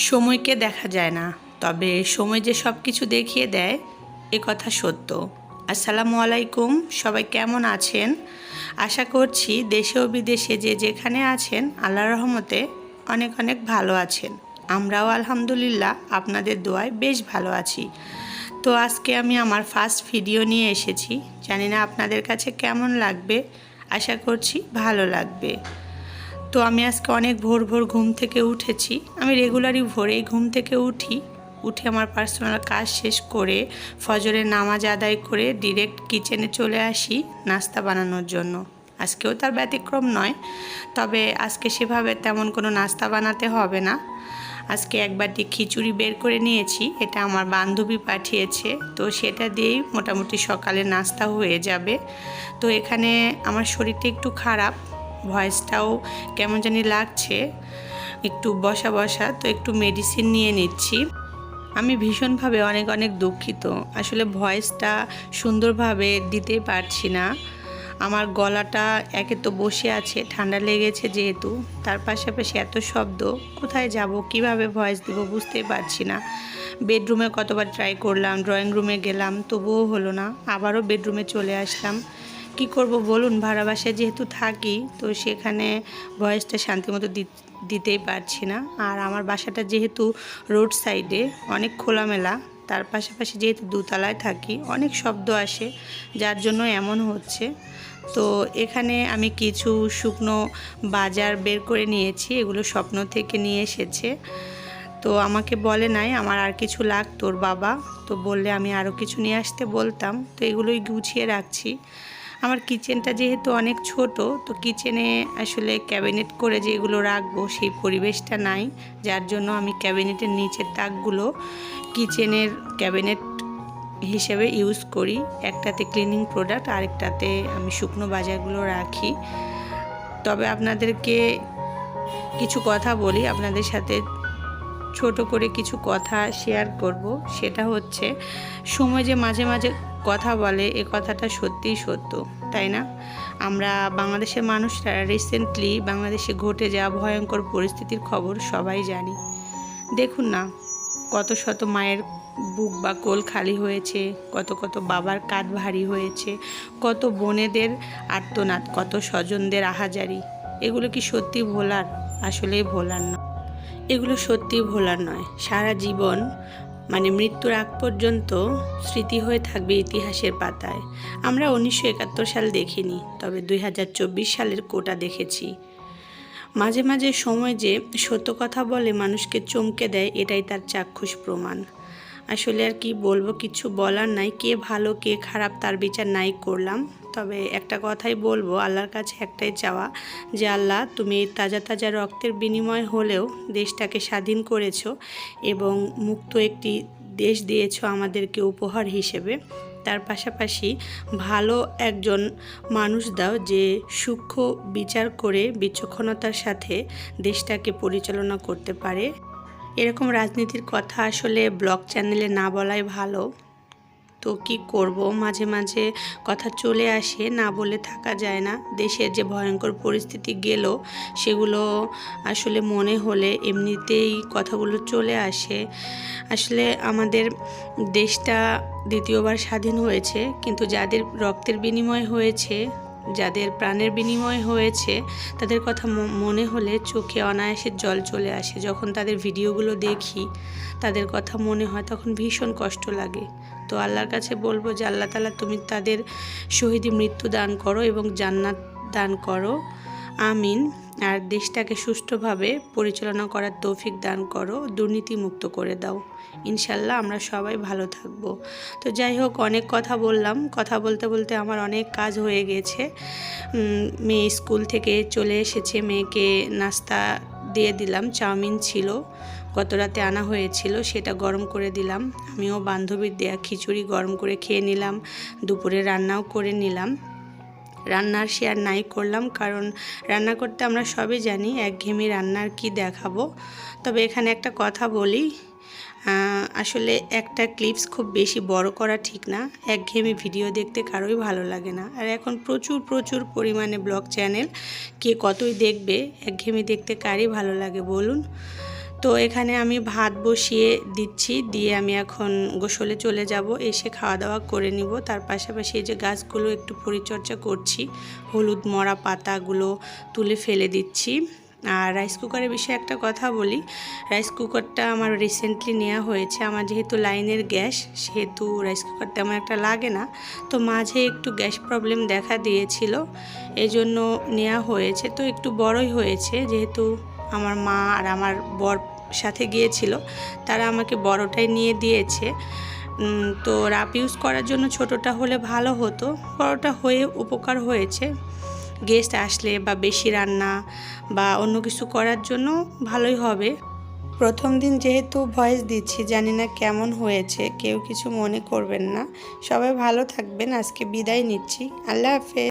সময়কে দেখা যায় না, তবে সময় যে সব কিছু দেখিয়ে দেয় এ কথা সত্য। আসসালামু আলাইকুম, সবাই কেমন আছেন? আশা করছি দেশে ও বিদেশে যে যেখানে আছেন আল্লাহর রহমতে অনেক অনেক ভালো আছেন। আমরাও আলহামদুলিল্লাহ আপনাদের দোয়ায় বেশ ভালো আছি। তো আজকে আমি আমার ফার্স্ট ভিডিও নিয়ে এসেছি, জানি না আপনাদের কাছে কেমন লাগবে, আশা করছি ভালো লাগবে। তো আমি আজকে অনেক ভোর ভোর ঘুম থেকে উঠেছি। আমি রেগুলারই ভোরেই ঘুম থেকে উঠে আমার পার্সোনাল কাজ শেষ করে ফজরের নামাজ আদায় করে ডিরেক্ট কিচেনে চলে আসি নাস্তা বানানোর জন্য। আজকেও তার ব্যতিক্রম নয়, তবে আজকে সেভাবে তেমন কোনো নাস্তা বানাতে হবে না। আজকে এক বাটি খিচুড়ি বের করে নিয়েছি, এটা আমার বান্ধবী পাঠিয়েছে, তো সেটা দিয়েই মোটামুটি সকালে নাস্তা হয়ে যাবে। তো এখানে আমার শরীরটা একটু খারাপ, ভয়েসটাও কেমন জানি লাগছে, একটু বসা বসা, তো একটু মেডিসিন নিয়ে নিচ্ছি। আমি ভীষণভাবে অনেক অনেক দুঃখিত, আসলে ভয়েসটা সুন্দরভাবে দিতে পারছি না। আমার গলাটা একে তো বসে আছে, ঠান্ডা লেগেছে যেহেতু, তার পাশাপাশি এত শব্দ, কোথায় যাব কিভাবে ভয়েস দেব বুঝতেই পারছি না। বেডরুমে কতবার ট্রাই করলাম, ড্রয়িং রুমে গেলাম, তবুও হলো না, আবারও বেডরুমে চলে আসলাম। কি করব বলুন, ভাড়া বাসায় যেহেতু থাকি, তো সেখানে ভয়েসটা শান্তিমতো দিতেই পারছি না। আর আমার বাসাটা যেহেতু রোড সাইডে, অনেক খোলামেলা, তার পাশাপাশি যেহেতু দোতলায় থাকি, অনেক শব্দ আসে, যার জন্য এমন হচ্ছে। তো এখানে আমি কিছু শুকনো বাজার বের করে নিয়েছি, এগুলো স্বপ্ন থেকে নিয়ে এসেছে। তো আমাকে বলে নাই আমার আর কিছু লাগতো, তোর বাবা তো বললে আমি আরও কিছু নিয়ে আসতে বলতাম, তো এগুলোই গুছিয়ে রাখছি। আমার কিচেনটা যেহেতু অনেক ছোট, তো কিচেনে আসলে ক্যাবিনেট করে যে এগুলো রাখবো সেই পরিবেশটা নাই, যার জন্য আমি ক্যাবিনেটের নিচের তাকগুলো কিচেনের ক্যাবিনেট হিসেবে ইউজ করি। একটাতে ক্লিনিং প্রোডাক্ট, আরেকটাতে আমি শুকনো বাজারগুলো রাখি। তবে আপনাদেরকে কিছু কথা বলি, আপনাদের সাথে ছোট করে কিছু কথা শেয়ার করব। সেটা হচ্ছে, সময় যে মাঝে মাঝে কথা বলে এ কথাটা সত্যিই সত্য, তাই না? আমরা বাংলাদেশের মানুষরা রিসেন্টলি বাংলাদেশে ঘটে যাওয়া ভয়ঙ্কর পরিস্থিতির খবর সবাই জানি। দেখুন না, কত শত মায়ের বুক বা কোল খালি হয়েছে, কত কত বাবার কাঁধ ভারী হয়েছে, কত বোনেদের আর্তনাদ, কত স্বজনদের আহাজারি। এগুলো কি সত্যি ভোলার? আসলেই ভোলার না, এগুলো সত্যিই ভোলার নয়। সারা জীবন মানে মৃত্যুর আগ পর্যন্ত স্মৃতি হয়ে থাকবে ইতিহাসের পাতায়। আমরা 1971 সাল দেখিনি, তবে 2024 সালের কোটা দেখেছি। মাঝে মাঝে সময় যে সত্য কথা বলে মানুষকে চমকে দেয়, এটাই তার চাক্ষুষ প্রমাণ। আসলে আর কি বলবো, কিছু বলার নাই। কে ভালো কে খারাপ তার বিচার নাই করলাম। তবে একটা কথাই বলবো, আল্লাহর কাছে একটাই চাওয়া, যে আল্লাহ তুমি তাজা তাজা রক্তের বিনিময় হলেও দেশটাকে স্বাধীন করেছো এবং মুক্ত একটি দেশ দিয়েছো আমাদেরকে উপহার হিসেবে। তার পাশাপাশি ভালো একজন মানুষ দাও যে সূক্ষ্ম বিচার করে বিচক্ষণতার সাথে দেশটাকে পরিচালনা করতে পারে। এরকম রাজনীতির কথা আসলে ব্লগ চ্যানেলে না বলাই ভালো। তো কি করব, মাঝে মাঝে কথা চলে আসে, না বলে থাকা যায় না। দেশের যে ভয়ঙ্কর পরিস্থিতি গেল, সেগুলো আসলে মনে হলে এমনিতেই কথাগুলো চলে আসে। আসলে আমাদের দেশটা দ্বিতীয়বার স্বাধীন হয়েছে, কিন্তু যাদের রক্তের বিনিময় হয়েছে, যাদের প্রাণের বিনিময় হয়েছে, তাদের কথা মনে হলে চোখে অনায়াসে জল চলে আসে। যখন তাদের ভিডিওগুলো দেখি, তাদের কথা মনে হয়, তখন ভীষণ কষ্ট লাগে। তো আল্লাহর কাছে বলবো যে আল্লাহ তাআলা তুমি তাদের শহীদি মৃত্যু দান করো এবং জান্নাত দান করো, আমিন। আর দেশটাকে সুষ্ঠুভাবে পরিচালনা করার তৌফিক দান করো, দুর্নীতিমুক্ত করে দাও। ইনশাল্লাহ আমরা সবাই ভালো থাকব। তো যাই হোক, অনেক কথা বললাম, কথা বলতে বলতে আমার অনেক কাজ হয়ে গেছে। মেয়ে স্কুল থেকে চলে এসেছে, মেয়েকে নাস্তা দিয়ে দিলাম। চাউমিন ছিল, গত রাতে আনা হয়েছিল, সেটা গরম করে দিলাম। আমিও বান্ধবীর দেয়া খিচুড়ি গরম করে খেয়ে নিলাম, দুপুরে রান্নাও করে নিলাম। রান্নার শেয়ার নাই করলাম, কারণ রান্না করতে আমরা সবই জানি, একঘেয়েমি রান্নার কি দেখাবো। তবে এখানে একটা কথা বলি, আসলে একটা ক্লিপস খুব বেশি বড় করা ঠিক না, একঘেয়েমি ভিডিও দেখতে কারোই ভালো লাগে না। আর এখন প্রচুর প্রচুর পরিমাণে ব্লগ চ্যানেল, কে কতই দেখবে, একঘেয়েমি দেখতে কারই ভালো লাগে বলুন। তো এখানে আমি ভাত বসিয়ে দিচ্ছি, দিয়ে আমি এখন গোসলে চলে যাব, এসে খাওয়া দাওয়া করে নিব। তার পাশাপাশি এই যে গাছগুলো একটু পরিচর্যা করছি, হলুদ মরা পাতাগুলো তুলে ফেলে দিচ্ছি। আর রাইস কুকারের বিষয়ে একটা কথা বলি, রাইস কুকারটা আমার রিসেন্টলি নেওয়া হয়েছে। আমার যেহেতু লাইনের গ্যাস, সেহেতু রাইস কুকার তেমন একটা লাগে না। তো মাঝে একটু গ্যাস প্রবলেম দেখা দিয়েছিল, এজন্য নেওয়া হয়েছে। তো একটু বড়ই হয়েছে, যেহেতু আমার মা আর আমার বর সাথে গিয়েছিল, তারা আমাকে বড়টাই নিয়ে দিয়েছে। তো রাপ ইউজ করার জন্য ছোটটা হলে ভালো হতো, বড়টা হয়ে উপকার হয়েছে। গেস্ট আসলে বা বেশি রান্না বা অন্য কিছু করার জন্য ভালোই হবে। প্রথম দিন যেহেতু ভয়েস দিচ্ছি, জানি না কেমন হয়েছে, কেউ কিছু মনে করবেন না। সবাই ভালো থাকবেন, আজকে বিদায় নিচ্ছি। আল্লাহ হাফেজ।